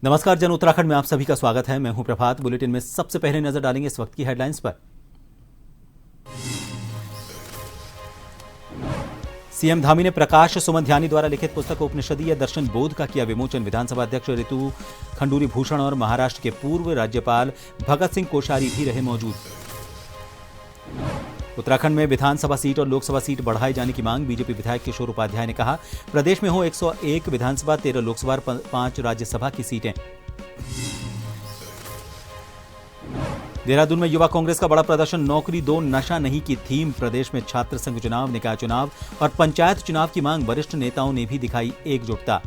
नमस्कार जन उत्तराखंड में आप सभी का स्वागत है। मैं हूं प्रभात। बुलेटिन में सबसे पहले नजर डालेंगे इस वक्त की हेडलाइंस पर। सीएम धामी ने प्रकाश सुमन ध्यानी द्वारा लिखित पुस्तक उपनिषदीय दर्शन बोध का किया विमोचन। विधानसभा अध्यक्ष ऋतु खंडूरी भूषण और महाराष्ट्र के पूर्व राज्यपाल भगत सिंह कोश्यारी भी रहे मौजूद। उत्तराखंड में विधानसभा सीट और लोकसभा सीट बढ़ाए जाने की मांग। बीजेपी विधायक किशोर उपाध्याय ने कहा, प्रदेश में हो 101 विधानसभा, 13 लोकसभा और 5 राज्यसभा की सीटें। देहरादून में युवा कांग्रेस का बड़ा प्रदर्शन। नौकरी दो नशा नहीं की थीम। प्रदेश में छात्र संघ चुनाव, निकाय चुनाव और पंचायत चुनाव की मांग। वरिष्ठ नेताओं ने भी दिखाई एकजुटता।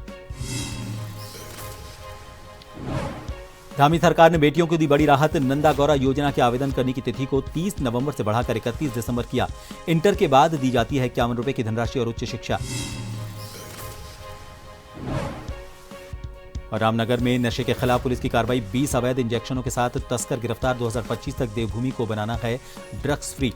धामी सरकार ने बेटियों को दी बड़ी राहत। नंदा गौरा योजना के आवेदन करने की तिथि को 30 नवंबर से बढ़ाकर 31 दिसंबर किया। इंटर के बाद दी जाती है 51 रुपए की धनराशि और उच्च शिक्षा। और रामनगर में नशे के खिलाफ पुलिस की कार्रवाई। 20 अवैध इंजेक्शनों के साथ तस्कर गिरफ्तार। 2025 तक देवभूमि को बनाना है ड्रग्स फ्री।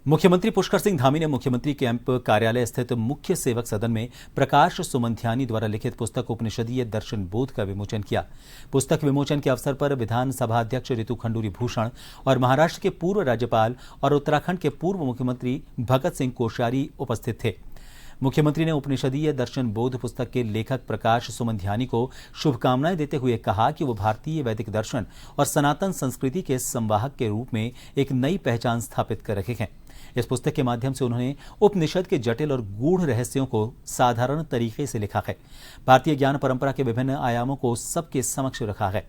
मुख्यमंत्री पुष्कर सिंह धामी ने मुख्यमंत्री कैंप कार्यालय स्थित मुख्य सेवक सदन में प्रकाश सुमन ध्यानी द्वारा लिखित पुस्तक उपनिषदीय दर्शन बोध का विमोचन किया। पुस्तक विमोचन के अवसर पर विधानसभा अध्यक्ष ऋतु खंडूरी भूषण और महाराष्ट्र के पूर्व राज्यपाल और उत्तराखंड के पूर्व मुख्यमंत्री भगत सिंह कोश्यारी उपस्थित थे। मुख्यमंत्री ने उपनिषदीय दर्शन बोध पुस्तक के लेखक प्रकाश सुमन ध्यानी को शुभकामनाएं देते हुए कहा कि वो भारतीय वैदिक दर्शन और सनातन संस्कृति के संवाहक के रूप में एक नई पहचान स्थापित कर रखे हैं। इस पुस्तक के माध्यम से उन्होंने उपनिषद के जटिल और गूढ़ रहस्यों को साधारण तरीके से लिखा है। भारतीय ज्ञान परंपरा के विभिन्न आयामों को सबके समक्ष रखा है।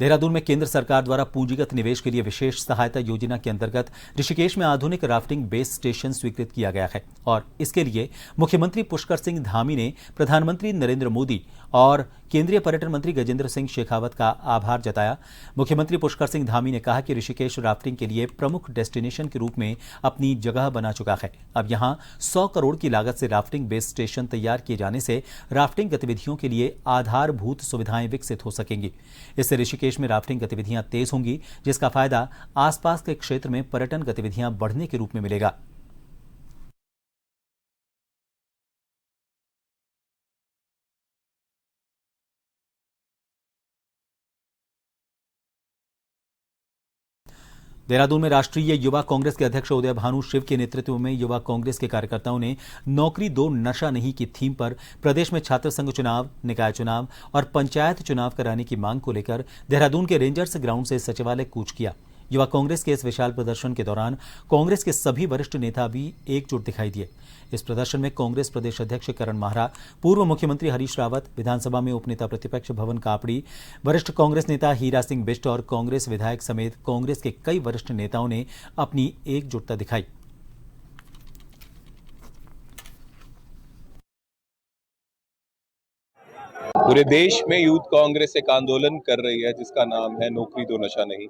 देहरादून में केंद्र सरकार द्वारा पूंजीगत निवेश के लिए विशेष सहायता योजना के अंतर्गत ऋषिकेश में आधुनिक राफ्टिंग बेस स्टेशन स्वीकृत किया गया है और इसके लिए मुख्यमंत्री पुष्कर सिंह धामी ने प्रधानमंत्री नरेंद्र मोदी और केंद्रीय पर्यटन मंत्री गजेंद्र सिंह शेखावत का आभार जताया। मुख्यमंत्री पुष्कर सिंह धामी ने कहा कि ऋषिकेश राफ्टिंग के लिए प्रमुख डेस्टिनेशन के रूप में अपनी जगह बना चुका है। अब यहां 100 करोड़ की लागत से राफ्टिंग बेस स्टेशन तैयार किए जाने से राफ्टिंग गतिविधियों के लिए आधारभूत सुविधाएं विकसित हो सकेंगी। इससे ऋषिकेश में राफ्टिंग गतिविधियां तेज होंगी, जिसका फायदा आसपास के क्षेत्र में पर्यटन गतिविधियां बढ़ने के रूप में मिलेगा। देहरादून में राष्ट्रीय युवा कांग्रेस के अध्यक्ष उदय भानु शिव के नेतृत्व में युवा कांग्रेस के कार्यकर्ताओं ने नौकरी दो नशा नहीं की थीम पर प्रदेश में छात्र संघ चुनाव, निकाय चुनाव और पंचायत चुनाव कराने की मांग को लेकर देहरादून के रेंजर्स ग्राउंड से सचिवालय कूच किया। युवा कांग्रेस के इस विशाल प्रदर्शन के दौरान कांग्रेस के सभी वरिष्ठ नेता भी एकजुट दिखाई दिए। इस प्रदर्शन में कांग्रेस प्रदेश अध्यक्ष करण माहरा, पूर्व मुख्यमंत्री हरीश रावत, विधानसभा में उपनेता प्रतिपक्ष भवन कापड़ी, वरिष्ठ कांग्रेस नेता हीरा सिंह बिष्ट और कांग्रेस विधायक समेत कांग्रेस के कई वरिष्ठ नेताओं ने अपनी एकजुटता दिखाई। पूरे देश में यूथ कांग्रेस एक आंदोलन कर रही है जिसका नाम है नौकरी दो नशा नहीं।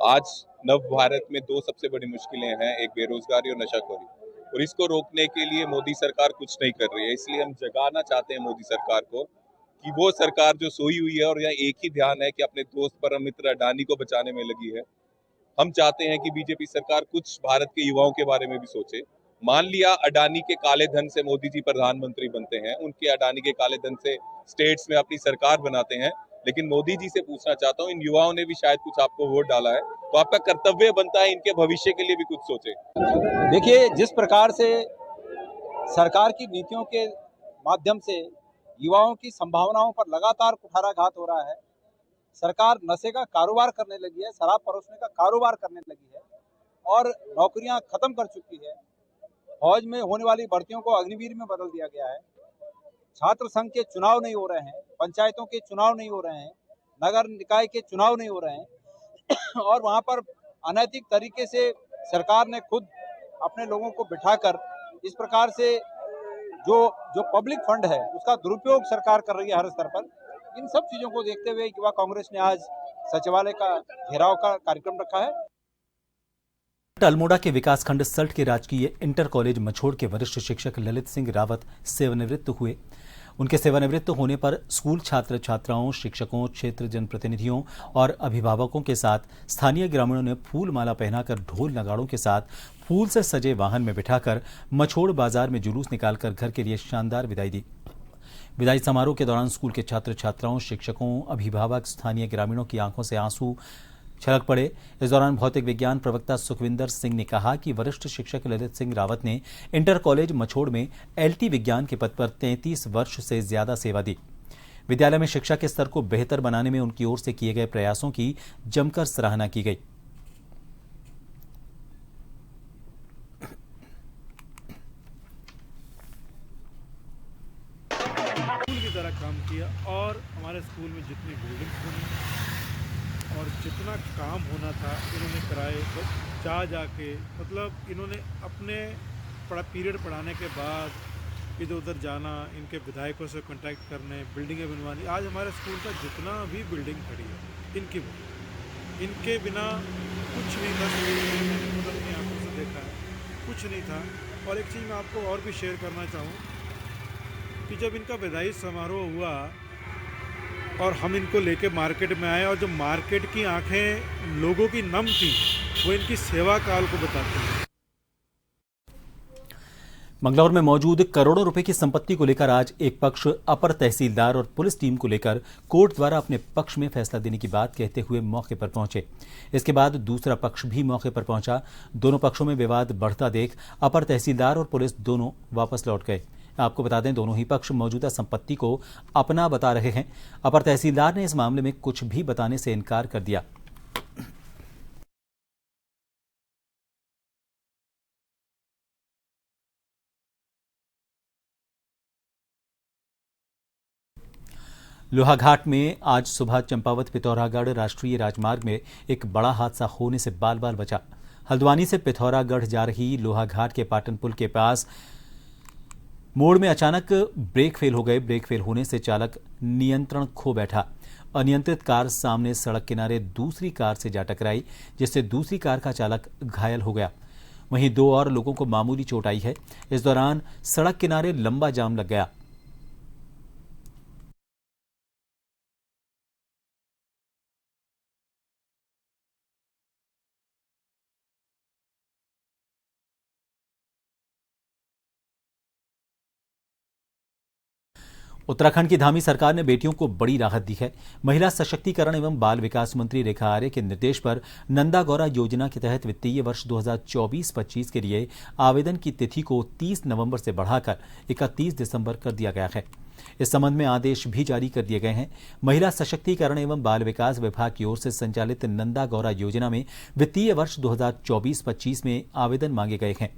आज नव भारत में दो सबसे बड़ी मुश्किलें हैं, एक बेरोजगारी और नशाखोरी, और इसको रोकने के लिए मोदी सरकार कुछ नहीं कर रही है। इसलिए हम जगाना चाहते हैं मोदी सरकार को कि वो सरकार जो सोई हुई है और यहाँ एक ही ध्यान है कि अपने दोस्त परम मित्र अडानी को बचाने में लगी है। हम चाहते हैं कि बीजेपी सरकार कुछ भारत के युवाओं के बारे में भी सोचे। मान लिया अडानी के काले धन से मोदी जी प्रधानमंत्री बनते हैं, उनके अडानी के काले धन से स्टेट्स में अपनी सरकार बनाते हैं, लेकिन मोदी जी से पूछना चाहता हूँ, इन युवाओं ने भी शायद कुछ आपको वोट डाला है, तो आपका कर्तव्य बनता है इनके भविष्य के लिए भी कुछ सोचे। देखिए, जिस प्रकार से सरकार की नीतियों के माध्यम से युवाओं की संभावनाओं पर लगातार कुठाराघात हो रहा है, सरकार नशे का कारोबार करने लगी है, शराब परोसने का कारोबार करने लगी है और नौकरियां खत्म कर चुकी है। फौज में होने वाली भर्तियों को अग्निवीर में बदल दिया गया है। छात्र संघ के चुनाव नहीं हो रहे हैं, पंचायतों के चुनाव नहीं हो रहे हैं, नगर निकाय के चुनाव नहीं हो रहे हैं और वहां पर अनैतिक तरीके से सरकार ने खुद अपने लोगों को बिठाकर इस प्रकार से जो पब्लिक फंड है उसका दुरुपयोग सरकार कर रही है हर स्तर पर। इन सब चीजों को देखते हुए युवा कांग्रेस ने आज सचिवालय का घेराव का कार्यक्रम रखा है। अल्मोड़ा के विकासखंड सल्ट के राजकीय इंटर कॉलेज मछोड़ के वरिष्ठ शिक्षक ललित सिंह रावत सेवानिवृत्त हुए। उनके सेवानिवृत्त होने पर स्कूल छात्र छात्राओं, शिक्षकों, क्षेत्र जनप्रतिनिधियों और अभिभावकों के साथ स्थानीय ग्रामीणों ने फूल माला पहनाकर ढोल नगाड़ों के साथ फूल से सजे वाहन में बिठाकर मछोड़ बाजार में जुलूस निकालकर घर के लिए शानदार विदाई दी। विदाई समारोह के दौरान स्कूल के छात्र छात्राओं, शिक्षकों, अभिभावक, स्थानीय ग्रामीणों की आंखों से आंसू छलक पड़े। इस दौरान भौतिक विज्ञान प्रवक्ता सुखविंदर सिंह ने कहा कि वरिष्ठ शिक्षक ललित सिंह रावत ने इंटर कॉलेज मछोड़ में एलटी विज्ञान के पद पर 33 वर्ष से ज्यादा सेवा दी। विद्यालय में शिक्षा के स्तर को बेहतर बनाने में उनकी ओर से किए गए प्रयासों की जमकर सराहना की गई। स्कूल की तरह काम किया और हमारे स्कूल में जितनी बिल्डिंग्स बनी और जितना काम होना था इन्होंने कराए, जाके मतलब इन्होंने अपने पीरियड पढ़ाने के बाद इधर उधर जाना, इनके विधायकों से कांटेक्ट करने, बिल्डिंगें बनवानी। आज हमारे स्कूल का जितना भी बिल्डिंग खड़ी है इनके बिना कुछ नहीं था। मतलब अपनी आंखों से देखा है, कुछ नहीं था। और एक चीज़ मैं आपको और भी शेयर करना चाहूँ कि जब इनका विदाई समारोह हुआ और हम इनको लेके मार्केट में आए और जो मार्केट की आंखें लोगों की नम थी वो इनकी सेवा काल को बताती हैं। मंगलौर में मौजूद करोड़ों रुपए की संपत्ति को लेकर आज एक पक्ष अपर तहसीलदार और पुलिस टीम को लेकर कोर्ट द्वारा अपने पक्ष में फैसला देने की बात कहते हुए मौके पर पहुंचे। इसके बाद दूसरा पक्ष भी मौके पर पहुंचा। दोनों पक्षों में विवाद बढ़ता देख अपर तहसीलदार और पुलिस दोनों वापस लौट गए। आपको बता दें, दोनों ही पक्ष मौजूदा संपत्ति को अपना बता रहे हैं। अपर तहसीलदार ने इस मामले में कुछ भी बताने से इनकार कर दिया। लोहाघाट में आज सुबह चंपावत पिथौरागढ़ राष्ट्रीय राजमार्ग में एक बड़ा हादसा होने से बाल बाल बचा। हल्द्वानी से पिथौरागढ़ जा रही लोहाघाट के पाटन पुल के पास मोड़ में अचानक ब्रेक फेल हो गए। ब्रेक फेल होने से चालक नियंत्रण खो बैठा। अनियंत्रित कार सामने सड़क किनारे दूसरी कार से जा टकराई, जिससे दूसरी कार का चालक घायल हो गया। वहीं 2 और लोगों को मामूली चोट आई है। इस दौरान सड़क किनारे लंबा जाम लग गया। उत्तराखंड की धामी सरकार ने बेटियों को बड़ी राहत दी है। महिला सशक्तिकरण एवं बाल विकास मंत्री रेखा आर्य के निर्देश पर नंदा गौरा योजना के तहत वित्तीय वर्ष 2024-25 के लिए आवेदन की तिथि को 30 नवंबर से बढ़ाकर 31 दिसंबर कर दिया गया है। इस संबंध में आदेश भी जारी कर दिए गए हैं। महिला सशक्तिकरण एवं बाल विकास विभाग की ओर से संचालित नंदा गौरा योजना में वित्तीय वर्ष 2024-25 में आवेदन मांगे गए हैं।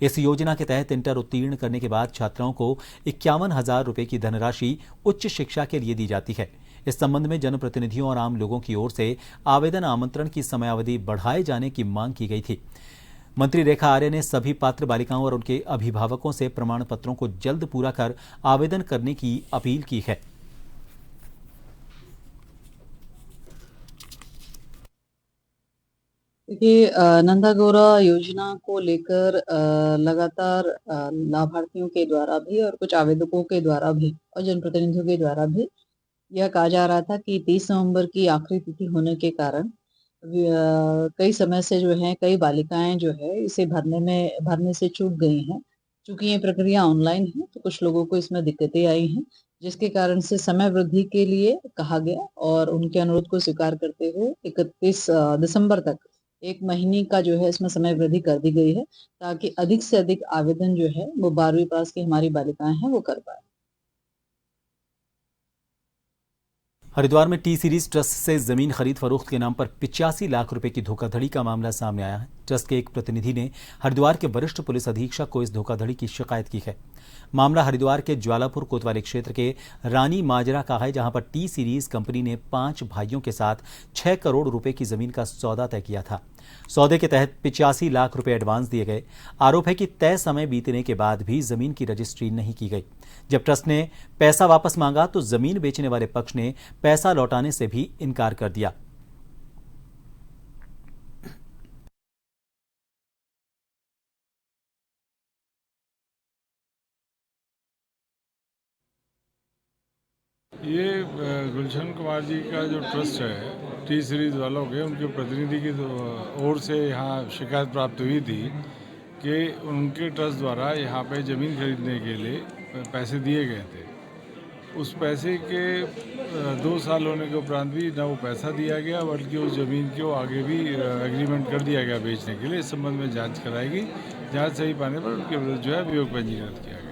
इस योजना के तहत इंटर उत्तीर्ण करने के बाद छात्राओं को 51,000 रुपए की धनराशि उच्च शिक्षा के लिए दी जाती है। इस संबंध में जनप्रतिनिधियों और आम लोगों की ओर से आवेदन आमंत्रण की समयावधि बढ़ाए जाने की मांग की गई थी। मंत्री रेखा आर्य ने सभी पात्र बालिकाओं और उनके अभिभावकों से प्रमाण पत्रों को जल्द पूरा कर आवेदन करने की अपील की है। देखिए, नंदा गौरा योजना को लेकर लगातार लाभार्थियों के द्वारा भी और कुछ आवेदकों के द्वारा भी और जनप्रतिनिधियों के द्वारा भी यह कहा जा रहा था कि 30 नवंबर की आखिरी तिथि होने के कारण कई समय से जो है कई बालिकाएं जो है इसे भरने से चूक गई हैं। चूंकि ये प्रक्रिया ऑनलाइन है तो कुछ लोगों को इसमें दिक्कतें आई हैं, जिसके कारण से समय वृद्धि के लिए कहा गया और उनके अनुरोध को स्वीकार करते हुए 31 दिसंबर तक 1 महीने का जो है इसमें समय वृद्धि कर दी गई है, ताकि अधिक से अधिक आवेदन जो है वो 12वीं पास की हमारी बालिकाएं हैं वो कर पाए। हरिद्वार में टी सीरीज ट्रस्ट से जमीन खरीद फरोख्त के नाम पर 85 लाख रुपए की धोखाधड़ी का मामला सामने आया है। ट्रस्ट के एक प्रतिनिधि ने हरिद्वार के वरिष्ठ पुलिस अधीक्षक को इस धोखाधड़ी की शिकायत की है। मामला हरिद्वार के ज्वालापुर कोतवाली क्षेत्र के रानी माजरा का है, जहां पर टी सीरीज कंपनी ने 5 भाइयों के साथ 6 करोड़ रुपए की जमीन का सौदा तय किया था। सौदे के तहत 85 लाख रुपए एडवांस दिए गए। आरोप है कि तय समय बीतने के बाद भी जमीन की रजिस्ट्री नहीं की गई। जब ट्रस्ट ने पैसा वापस मांगा तो जमीन बेचने वाले पक्ष ने पैसा लौटाने से भी इनकार कर दिया। ये गुलशन कुमार जी का जो ट्रस्ट है टी सीरीज़ वालों के, उनके प्रतिनिधि की ओर से यहाँ शिकायत प्राप्त हुई थी कि उनके ट्रस्ट द्वारा यहाँ पे ज़मीन खरीदने के लिए पैसे दिए गए थे। उस पैसे के 2 साल होने के उपरांत भी ना वो पैसा दिया गया, बल्कि उस ज़मीन को आगे भी एग्रीमेंट कर दिया गया बेचने के लिए। इस संबंध में जांच कराएगी। जांच सही पाने पर उनके विरुद्ध जो है अभियोग पंजीकृत किया गया।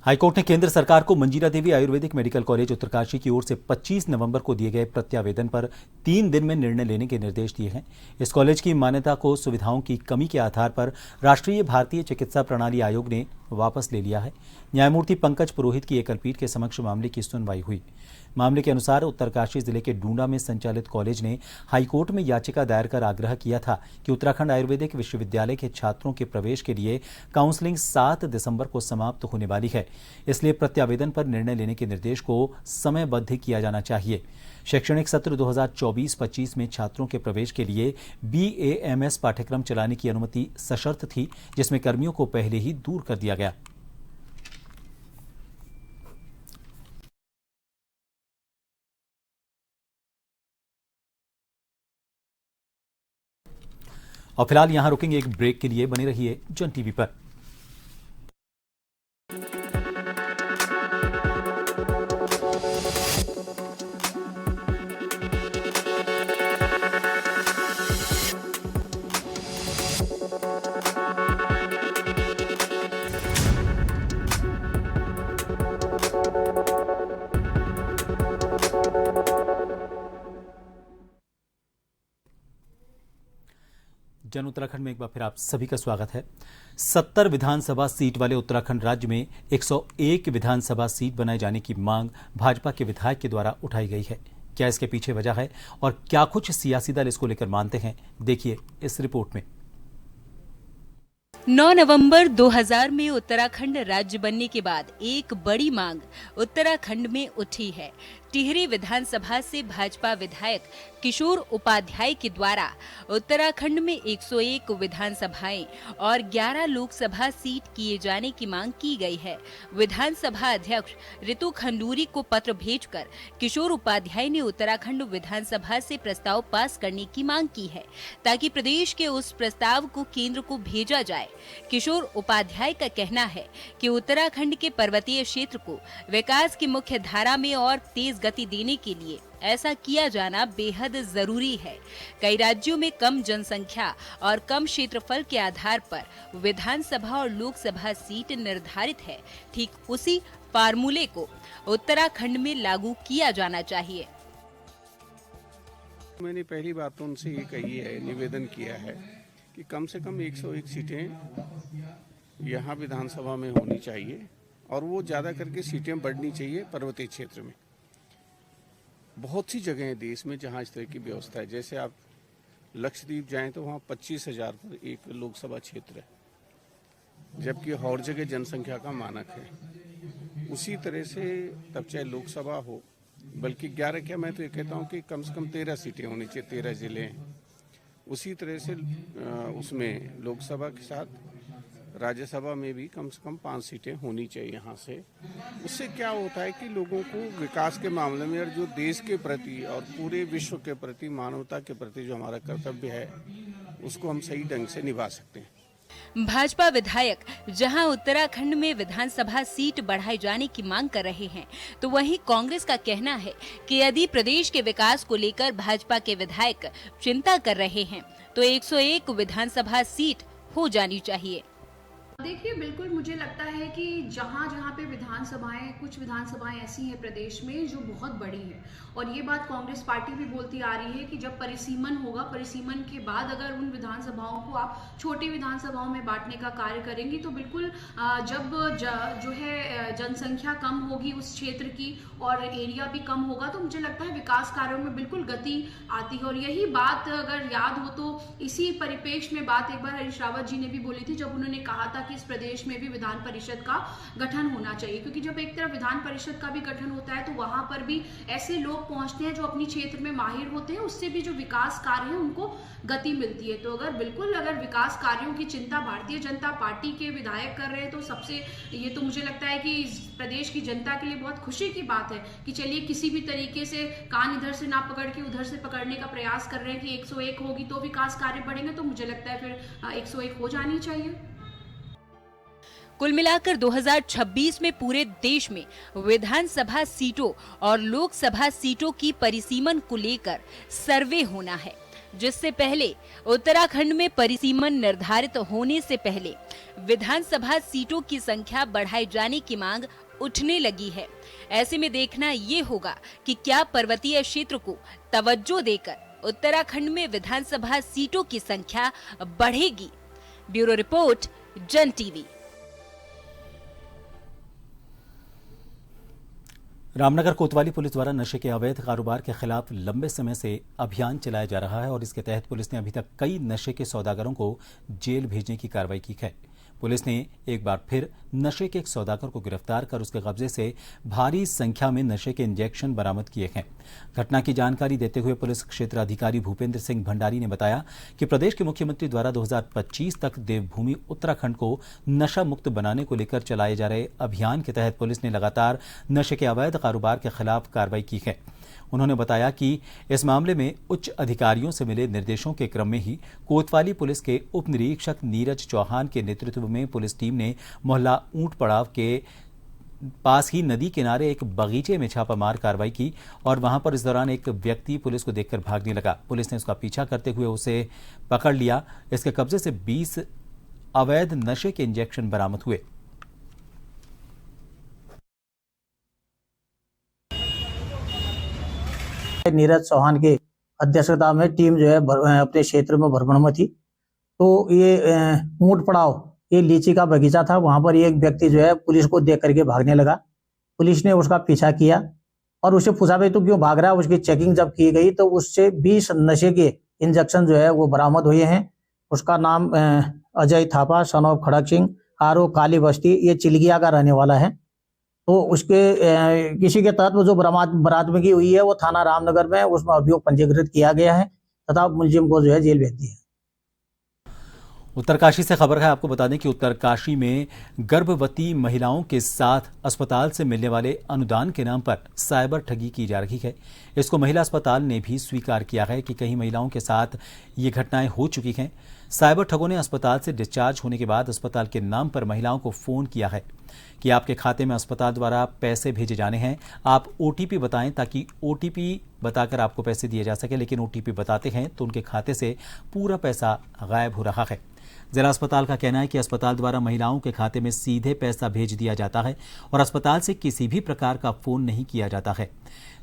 हाईकोर्ट ने केंद्र सरकार को मंजीरा देवी आयुर्वेदिक मेडिकल कॉलेज उत्तरकाशी की ओर से 25 नवंबर को दिए गए प्रत्यावेदन पर 3 दिन में निर्णय लेने के निर्देश दिए हैं। इस कॉलेज की मान्यता को सुविधाओं की कमी के आधार पर राष्ट्रीय भारतीय चिकित्सा प्रणाली आयोग ने वापस ले लिया है। न्यायमूर्ति पंकज पुरोहित की एकल पीठ के समक्ष मामले की सुनवाई हुई। मामले के अनुसार उत्तरकाशी जिले के डूंडा में संचालित कॉलेज ने हाईकोर्ट में याचिका दायर कर आग्रह किया था कि उत्तराखंड आयुर्वेदिक विश्वविद्यालय के छात्रों के प्रवेश के लिए काउंसलिंग 7 दिसंबर को समाप्त होने वाली है, इसलिए प्रत्यावेदन पर निर्णय लेने के निर्देश को समयबद्ध किया जाना चाहिए। शैक्षणिक सत्र 2024-25 में छात्रों के प्रवेश के लिए BAMS पाठ्यक्रम चलाने की अनुमति सशर्त थी, जिसमें कर्मियों को पहले ही दूर कर दिया गया। और फिलहाल यहां रुकेंगे एक ब्रेक के लिए। बने रहिए जन टीवी पर। जन उत्तराखंड में एक बार फिर आप सभी का स्वागत है। 70 विधानसभा सीट वाले उत्तराखंड राज्य में 101 विधानसभा सीट बनाए जाने की मांग भाजपा के विधायक के द्वारा उठाई गई है। क्या इसके पीछे वजह है और क्या कुछ सियासी दल इसको लेकर मानते हैं, देखिए इस रिपोर्ट में। 9 नवंबर 2000 में उत्तराखंड राज्य बनने के बाद एक बड़ी मांग उत्तराखंड में उठी है। टिहरी विधानसभा से भाजपा विधायक किशोर उपाध्याय के द्वारा उत्तराखंड में 101 विधानसभाएं और 11 लोकसभा सीट किए जाने की मांग की गई है। विधानसभा अध्यक्ष रितु खंडूरी को पत्र भेजकर किशोर उपाध्याय ने उत्तराखंड विधानसभा से प्रस्ताव पास करने की मांग की है, ताकि प्रदेश के उस प्रस्ताव को केंद्र को भेजा जाए। किशोर उपाध्याय का कहना है कि उत्तराखंड के पर्वतीय क्षेत्र को विकास की मुख्य धारा में और तेज गति देने के लिए ऐसा किया जाना बेहद जरूरी है। कई राज्यों में कम जनसंख्या और कम क्षेत्रफल के आधार पर विधानसभा और लोकसभा सीट निर्धारित है। ठीक उसी फार्मूले को उत्तराखंड में लागू किया जाना चाहिए। मैंने पहली बात तो उनसे ये कही है, निवेदन किया है कि कम से कम 101 सीटें यहाँ विधानसभा में होनी चाहिए और वो ज़्यादा करके सीटें बढ़नी चाहिए पर्वतीय क्षेत्र में। बहुत सी जगह हैं देश में जहाँ इस तरह की व्यवस्था है। जैसे आप लक्षद्वीप जाएं तो वहाँ 25,000 पर एक लोकसभा क्षेत्र है, जबकि और जगह जनसंख्या का मानक है। उसी तरह से तब चाहे लोकसभा हो, बल्कि 11 क्या, मैं तो ये कहता हूँ कि कम से कम 13 सीटें होनी चाहिए, 13 जिले हैं। उसी तरह से उसमें लोकसभा के साथ राज्यसभा में भी कम से कम 5 सीटें होनी चाहिए यहाँ से। उससे क्या होता है कि लोगों को विकास के मामले में और जो देश के प्रति और पूरे विश्व के प्रति, मानवता के प्रति जो हमारा कर्तव्य है, उसको हम सही ढंग से निभा सकते हैं। भाजपा विधायक जहां उत्तराखंड में विधानसभा सीट बढ़ाए जाने की मांग कर रहे हैं, तो वहीं कांग्रेस का कहना है कि यदि प्रदेश के विकास को लेकर भाजपा के विधायक चिंता कर रहे हैं तो 101 विधानसभा सीट हो जानी चाहिए। देखिए, बिल्कुल मुझे लगता है कि जहाँ जहाँ पे विधानसभाएं, कुछ विधानसभाएं ऐसी हैं प्रदेश में जो बहुत बड़ी हैं, और ये बात कांग्रेस पार्टी भी बोलती आ रही है कि जब परिसीमन होगा, परिसीमन के बाद अगर उन विधानसभाओं को आप छोटी विधानसभाओं में बांटने का कार्य करेंगी तो बिल्कुल जब जो है जनसंख्या कम होगी उस क्षेत्र की और एरिया भी कम होगा, तो मुझे लगता है विकास कार्यों में बिल्कुल गति आती है। और यही बात अगर याद हो तो इसी परिप्रेक्ष्य में बात एक बार हरीश रावत जी ने भी बोली थी, जब उन्होंने कहा था कि इस प्रदेश में भी विधान परिषद का गठन होना चाहिए, क्योंकि जब एक तरफ विधान परिषद का भी गठन होता है तो वहां पर भी ऐसे लोग पहुंचते हैं जो अपनी क्षेत्र में माहिर होते हैं, उससे भी जो विकास कार्य है उनको गति मिलती है। तो अगर विकास कार्यों की चिंता भारतीय जनता पार्टी के विधायक कर रहे हैं तो सबसे ये तो मुझे लगता है कि प्रदेश की जनता के लिए बहुत खुशी की बात है कि चलिए किसी भी तरीके से कान इधर से ना पकड़ के उधर से पकड़ने का प्रयास कर रहे हैं कि 101 होगी तो विकास कार्य बढ़ेंगे, तो मुझे लगता है फिर 101 हो जानी चाहिए। कुल मिलाकर 2026 में पूरे देश में विधानसभा सीटों और लोकसभा सीटों की परिसीमन को लेकर सर्वे होना है, जिससे पहले उत्तराखंड में परिसीमन निर्धारित होने से पहले विधानसभा सीटों की संख्या बढ़ाए जाने की मांग उठने लगी है। ऐसे में देखना ये होगा कि क्या पर्वतीय क्षेत्र को तवज्जो देकर उत्तराखंड में विधानसभा सीटों की संख्या बढ़ेगी। ब्यूरो रिपोर्ट, जन टीवी। रामनगर कोतवाली पुलिस द्वारा नशे के अवैध कारोबार के खिलाफ लंबे समय से अभियान चलाया जा रहा है और इसके तहत पुलिस ने अभी तक कई नशे के सौदागरों को जेल भेजने की कार्रवाई की है। पुलिस ने एक बार फिर नशे के एक सौदागर को गिरफ्तार कर उसके कब्जे से भारी संख्या में नशे के इंजेक्शन बरामद किए हैं। घटना की जानकारी देते हुए पुलिस क्षेत्र अधिकारी भूपेंद्र सिंह भंडारी ने बताया कि प्रदेश के मुख्यमंत्री द्वारा 2025 तक देवभूमि उत्तराखंड को नशा मुक्त बनाने को लेकर चलाए जा रहे अभियान के तहत पुलिस ने लगातार नशे के अवैध कारोबार के खिलाफ कार्रवाई की है। उन्होंने बताया कि इस मामले में उच्च अधिकारियों से मिले निर्देशों के क्रम में ही कोतवाली पुलिस के उप निरीक्षक नीरज चौहान के नेतृत्व में पुलिस टीम ने मोहल्ला ऊंट पड़ाव के पास ही नदी किनारे एक बगीचे में छापामार कार्रवाई की और वहां पर इस दौरान एक व्यक्ति पुलिस को देखकर भागने लगा। पुलिस ने उसका पीछा करते हुए उसे पकड़ लिया। इसके कब्जे से 20 अवैध नशे के इंजेक्शन बरामद हुए। नीरज चौहान के अध्यक्षता में टीम जो है अपने क्षेत्र में भ्रमण में थी। तो ये ऊंट पड़ाव, ये लीची का बगीचा था, वहां पर एक व्यक्ति जो है पुलिस को देख करके भागने लगा। पुलिस ने उसका पीछा किया और उससे पूछा भाई तू क्यों भाग रहा है। उसकी चेकिंग जब की गई तो उससे 20 नशे के इंजेक्शन जो है वो बरामद हुए हैं। उसका नाम अजय थापा, सन ऑफ खड़क सिंह, आरो काली बस्ती, ये चिलगिया का रहने वाला है। तो उसके किसी के तहत जो बरामदगी हुई है वो थाना रामनगर में उसमें अभियोग पंजीकृत किया गया है तथा मुलजिम को जो है जेल भेज दिया। उत्तरकाशी से खबर है, आपको बता दें कि उत्तरकाशी में गर्भवती महिलाओं के साथ अस्पताल से मिलने वाले अनुदान के नाम पर साइबर ठगी की जा रही है। इसको महिला अस्पताल ने भी स्वीकार किया है कि कई महिलाओं के साथ ये घटनाएं हो चुकी हैं। साइबर ठगों ने अस्पताल से डिस्चार्ज होने के बाद अस्पताल के नाम पर महिलाओं को फोन किया है कि आपके खाते में अस्पताल द्वारा पैसे भेजे जाने हैं, आप ओटीपी बताएं ताकि ओटीपी बताकर आपको पैसे दिए जा सके। लेकिन ओटीपी बताते हैं तो उनके खाते से पूरा पैसा गायब हो रहा है। जिला अस्पताल का कहना है कि अस्पताल द्वारा महिलाओं के खाते में सीधे पैसा भेज दिया जाता है और अस्पताल से किसी भी प्रकार का फोन नहीं किया जाता है।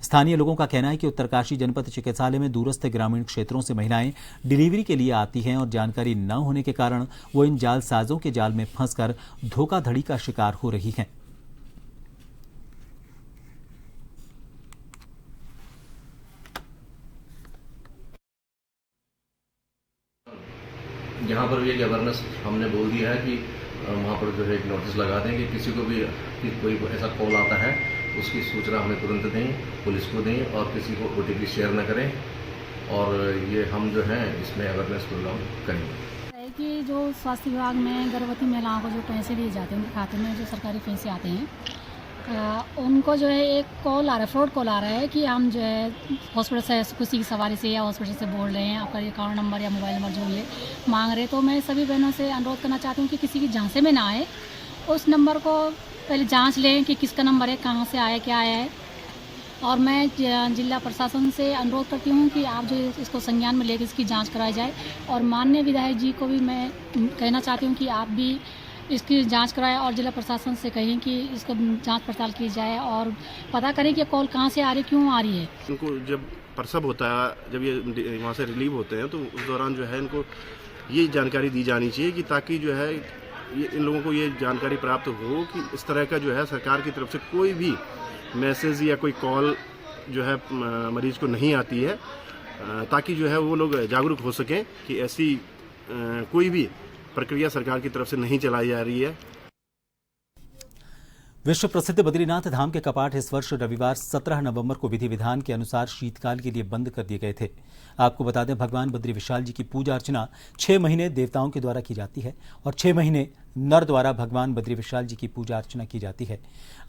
स्थानीय लोगों का कहना है कि उत्तरकाशी जनपद चिकित्सालय में दूरस्थ ग्रामीण क्षेत्रों से महिलाएं डिलीवरी के लिए आती हैं और जानकारी न होने के कारण वो इन जालसाजों के जाल में फंसकर धोखाधड़ी का शिकार हो रही हैं। यहाँ पर भी एक अवेयरनेस हमने बोल दिया है कि वहाँ पर जो है एक नोटिस लगा दें कि किसी को भी कि कोई ऐसा कॉल आता है उसकी सूचना हमें तुरंत दें, पुलिस को दें और किसी को ओटीपी शेयर न करें। और ये हम जो है इसमें अवेयरनेस प्रोग्राम करेंगे कि जो स्वास्थ्य विभाग में गर्भवती महिलाओं को जो पैसे दिए जाते हैं उनके खाते में जो सरकारी पैसे आते हैं, उनको जो है एक कॉल आ रहा है, फ्रॉड कॉल आ रहा है कि हम जो है हॉस्पिटल से किसी की सवारी से या हॉस्पिटल से बोल रहे हैं, आपका अकाउंट नंबर या मोबाइल नंबर जो ये मांग रहे हैं। तो मैं सभी बहनों से अनुरोध करना चाहती हूँ कि किसी की झांसे में ना आए, उस नंबर को पहले जांच लें कि किसका नंबर है, कहाँ से आया, क्या आया है। और मैं जिला प्रशासन से अनुरोध करती हूँ कि आप जो इसको संज्ञान में लेकर इसकी जाँच कराई जाए। और माननीय विधायक जी को भी मैं कहना चाहती हूँ कि आप भी इसकी जांच कराएं और जिला प्रशासन से कहें कि इसको जांच पड़ताल की जाए और पता करें कि कॉल कहां से आ रही है, क्यों आ रही है। इनको जब प्रसव होता है, जब ये वहां से रिलीव होते हैं तो उस दौरान जो है इनको ये जानकारी दी जानी चाहिए कि ताकि जो है इन लोगों को ये जानकारी प्राप्त हो कि इस तरह का जो है सरकार की तरफ से कोई भी मैसेज या कोई कॉल जो है मरीज को नहीं आती है, ताकि जो है वो लोग जागरूक हो सकें कि ऐसी कोई भी प्रक्रिया सरकार की तरफ से नहीं चलाई जा रही है। विश्व प्रसिद्ध बद्रीनाथ धाम के कपाट इस वर्ष रविवार 17 नवंबर को विधि विधान के अनुसार शीतकाल के लिए बंद कर दिए गए थे। आपको बता दें, भगवान बद्री विशाल जी की पूजा अर्चना 6 महीने देवताओं के द्वारा की जाती है और 6 महीने नर द्वारा भगवान बद्री विशाल जी की पूजा अर्चना की जाती है।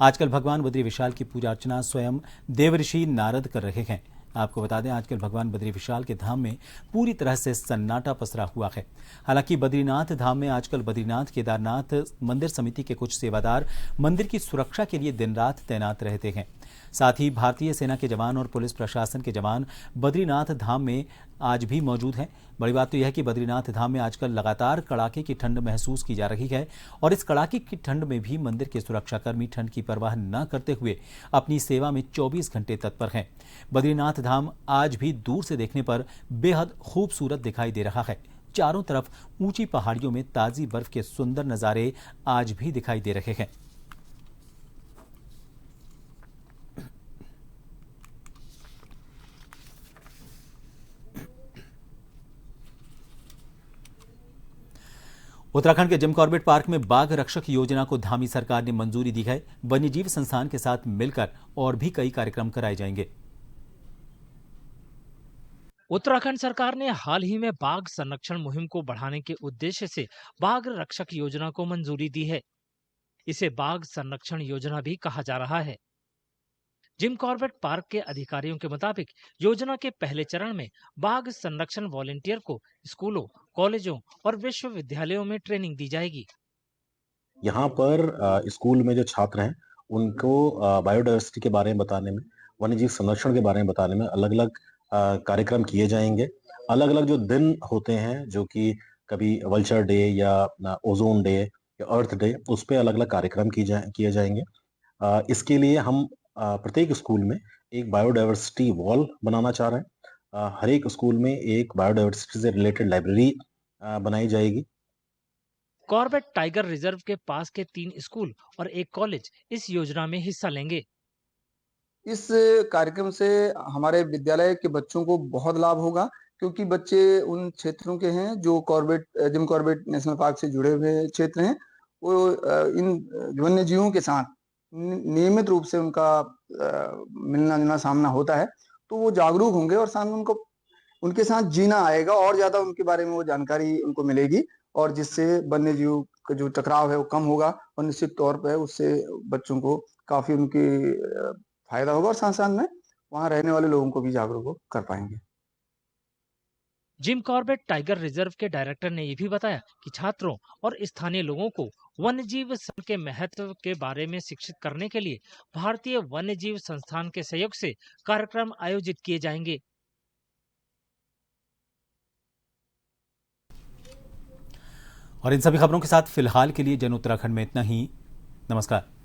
आजकल भगवान बद्री विशाल की पूजा अर्चना स्वयं देवऋषि नारद कर रहे हैं। आपको बता दें, आजकल भगवान बद्री विशाल के धाम में पूरी तरह से सन्नाटा पसरा हुआ है। हालांकि बद्रीनाथ धाम में आजकल बद्रीनाथ केदारनाथ मंदिर समिति के कुछ सेवादार मंदिर की सुरक्षा के लिए दिन रात तैनात रहते हैं। साथ ही भारतीय सेना के जवान और पुलिस प्रशासन के जवान बद्रीनाथ धाम में आज भी मौजूद हैं। बड़ी बात तो यह है कि बद्रीनाथ धाम में आजकल लगातार कड़ाके की ठंड महसूस की जा रही है और इस कड़ाके की ठंड में भी मंदिर के सुरक्षाकर्मी ठंड की परवाह न करते हुए अपनी सेवा में 24 घंटे तत्पर हैं। बद्रीनाथ धाम आज भी दूर से देखने पर बेहद खूबसूरत दिखाई दे रहा है। चारों तरफ ऊंची पहाड़ियों में ताजी बर्फ के सुंदर नजारे आज भी दिखाई दे रहे हैं। उत्तराखंड के जिम कॉर्बेट पार्क में बाघ रक्षक योजना को धामी सरकार ने मंजूरी दी है। वन्यजीव संस्थान के साथ मिलकर और भी कई कार्यक्रम कराए जाएंगे। उत्तराखंड सरकार ने हाल ही में बाघ संरक्षण मुहिम को बढ़ाने के उद्देश्य से बाघ रक्षक योजना को मंजूरी दी है। इसे बाघ संरक्षण योजना भी कहा जा रहा है। जिम कॉर्बेट पार्क के अधिकारियों के मुताबिक योजना के पहले चरण में बाघ संरक्षण वॉलंटियर को स्कूलों, कॉलेजों और विश्वविद्यालयों में ट्रेनिंग दी जाएगी। यहाँ पर स्कूल में जो छात्र हैं उनको बायोडायवर्सिटी के बारे में बताने में, वन्यजीव संरक्षण के बारे में बताने में अलग अलग कार्यक्रम किए जाएंगे। अलग अलग जो दिन होते हैं, जो कि कभी वल्चर डे या ओजोन डे या अर्थ डे, उस पर अलग अलग कार्यक्रम किए जाएंगे। इसके लिए हम प्रत्येक स्कूल में एक बायोडायवर्सिटी वॉल बनाना चाह रहे हैं। हर एक स्कूल में एक बायोडायवर्सिटी से रिलेटेड लाइब्रेरी बनाई जाएगी। कॉर्बेट टाइगर रिजर्व के पास के 3 स्कूल और 1 कॉलेज इस योजना में हिस्सा लेंगे। इस कार्यक्रम से हमारे विद्यालय के बच्चों को बहुत लाभ होगा, क्योंकि बच्चे उन क्षेत्रों के हैं जो जिम कॉर्बेट नेशनल पार्क से जुड़े हुए क्षेत्र हैं। वो इन वन्य जीवों के साथ नियमित रूप से उनका मिलना जुलना सामना होता है, तो वो जागरूक होंगे और सामने उनको उनके साथ जीना आएगा और ज्यादा उनके बारे में वो जानकारी उनको मिलेगी, और जिससे वन्य जीव का जो टकराव है वो कम होगा और निश्चित तौर पर उससे बच्चों को काफी उनकी फायदा होगा और साथ साथ में वहां रहने वाले लोगों को भी जागरूक कर पाएंगे। जिम कॉर्बेट टाइगर रिजर्व के डायरेक्टर ने यह भी बताया कि छात्रों और स्थानीय लोगों को वन्यजीव संरक्षण के महत्व के बारे में शिक्षित करने के लिए भारतीय वन्यजीव संस्थान के सहयोग से कार्यक्रम आयोजित किए जाएंगे। और इन सभी खबरों के साथ फिलहाल के लिए जन उत्तराखंड में इतना ही। नमस्कार।